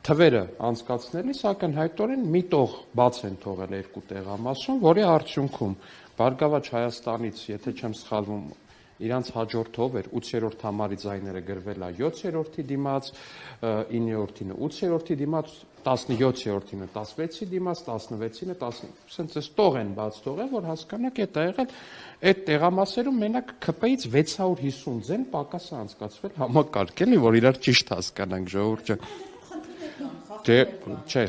թվերը անցկացնելիս ակնհայտորեն մի տող բաց են թողել երկու տեղամասում, որի արդյունքում Բարգավաճ Հայաստանից, եթե չեմ սխալվում, իրանց հաջորդով էր 8-րդ համարի ձայները գրվել է 7-րդի դիմաց, 9-րդինը 8-րդի դիմաց, 17-րդինը 16-ի դիմաց, 16-ինը 10, ասենց էս տող են բաց թողել, որ հասկանաք էդ է եղել, այդ տեղամասերում մենակ ԿՊ-ից 650 ձեն պակաս է անցկացվել համակարգ, էլի, որ իրար ճիշտ հասկանանք, ժողովուրդ ջան։ Դե, չէ,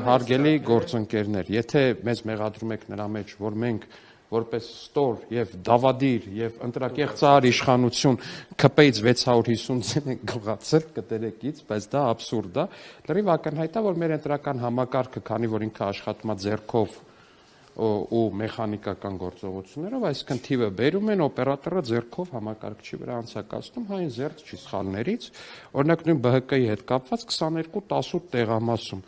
հարգելի գործընկերներ, եթե մեզ մեղադրում եք նրա մեջ, որ մենք որպես ստոր եւ դավադիր եւ ընտրակեղծար իշխանություն ԿՊ-ից 650 ձեն ենք գողացել կտերեկից, բայց դա աբսուրդ է, լրիվ ակնհայտ է, որ մեր ընտրական համակարգը, քանի որ ինքը աշխատում է ձեռքով ու մեխանիկական գործողություններով, այսինքն թիվը բերում են, օպերատորը ձեռքով համակարգչի վրա անցակացնում, հայն զերծ չի սխալներից, օրինակ նույն ԲՀԿ-ի հետ կապված 22-18 տեղամասում,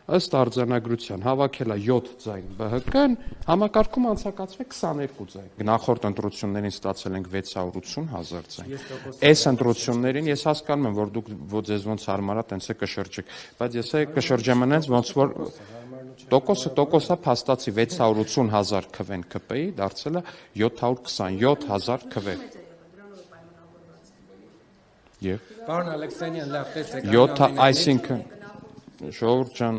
ըստ արձանագրության հավաքել է 7 ձայն ԲՀԿ-ն, համակարգում անցակացվել 22 ձայն։ Նախորդ ընտրություններին ստացել ենք 680,000 ձայն։ Այս ընտրություններին ես հասկանում եմ, որ դուք ձեզ ոնց հարմար է, տենց է կշրջեք, բայց ես կշրջեմ այնց ոնց որ տոկոսը փաստացի 680,000 քվեն ԿՊ-ի դարձել է 727,000 քվե։ Եվ Պարոն Ալեքսանյան, լավ տեսեք, այսինքն ժողովուրդ ջան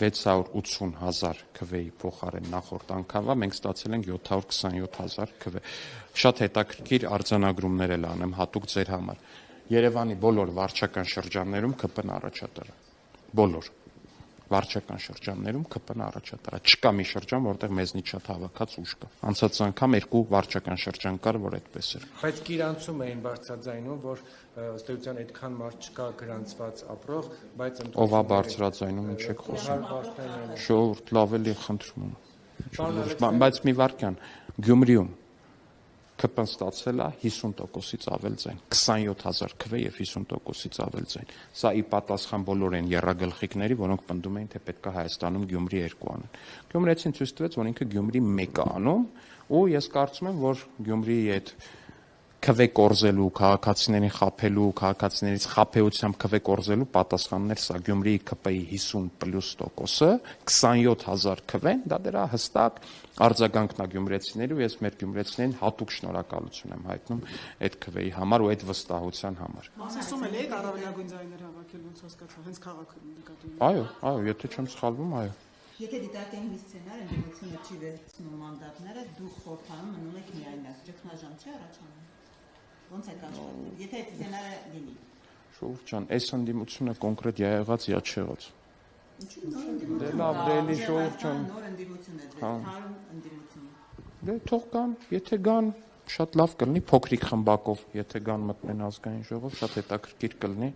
680,000 քվեի փոխարեն նախորդ անգամվա մենք ստացել ենք 727,000 քվե։ Շատ հետաքրքիր արձանագրումներ էլ անեմ հատուկ ձեր համար։ Երևանի բոլոր վարչական շրջաններում ԿՊ-ն առաջատար է։ Բոլոր վարչական շրջաններում ԿՊ-ն առաջատար է։ Չկա մի շրջան, որտեղ մեզնից շատ հավաքած ուժ կա։ Անցած անգամ 2 վարչական շրջան կար, որ այդպես էր։ Բայց Կիրանցում էին բարձրաձայնում, որ ըստ էության այդքան մարդ չկա գրանցված ապրող, բայց ով է բարձրաձայնում, ինչ եք խոսում։ Ժողովուրդ, լավ էլի խնդրում եմ։ Բայց մի վարքյան, Գյումրիում ԿՊ-ն ստացել է 50%-ից ավել ձայն, 27,000 քվե եւ 50%-ից ավել ձայն։ Սա ի պատասխան բոլոր այն եռագլխիկների, որոնք պնդում էին, թե պետք է Հայաստանում Գյումրի 2 անեն։ Գյումրեցին ցույց տվեց, որ ինքը Գյումրի 1 է անում, ու ես կարծում եմ, որ Գյումրիի այդ քվե կորզելու, քաղաքացիներին խաբելու, քաղաքացիներից խաբեությամբ քվե կորզելու պատասխանն էր սա։ Գյումրիի ԿՊ-ի 50+%-ը, 27,000 քվեն, դա դրա հստակ արձագանքն է գյումրեցիների, ու ես մեր գյումրեցիներին հատուկ շնորհակալություն եմ հայտնում այդ քվեի համար ու այդ վստահության համար։ Ասում էլ եք առավելագույն ձայներ հավաքել, ոնց հասկացա, հենց քաղաքում նկատում։ Այո, եթե չեմ սխալվում, այո։ Եթե դիտարկենք մի սցենար, ընդդիմությունը չի վերցնում մանդատները, դուք խորհրդանում մնում եք միայնակ, ճգնաժամ չի առաջանում։ Ոնց է աշխատում։ Եթե այդ սցենարը լինի։ Ժողովուրդ ջան, այս ընդդիմությունը կոնկրետ եղած, յա չեղած։ Դե լավ, դե էլի ժողովուրդ ջան։ Նոր ընդդիմություն է, թարմ ընդդիմություն։ Դե թող գան, եթե գան, շատ լավ կլինի փոքրիկ խմբակով, եթե գան մտնեն ազգային ժողով, շատ հետաքրքիր կլինի։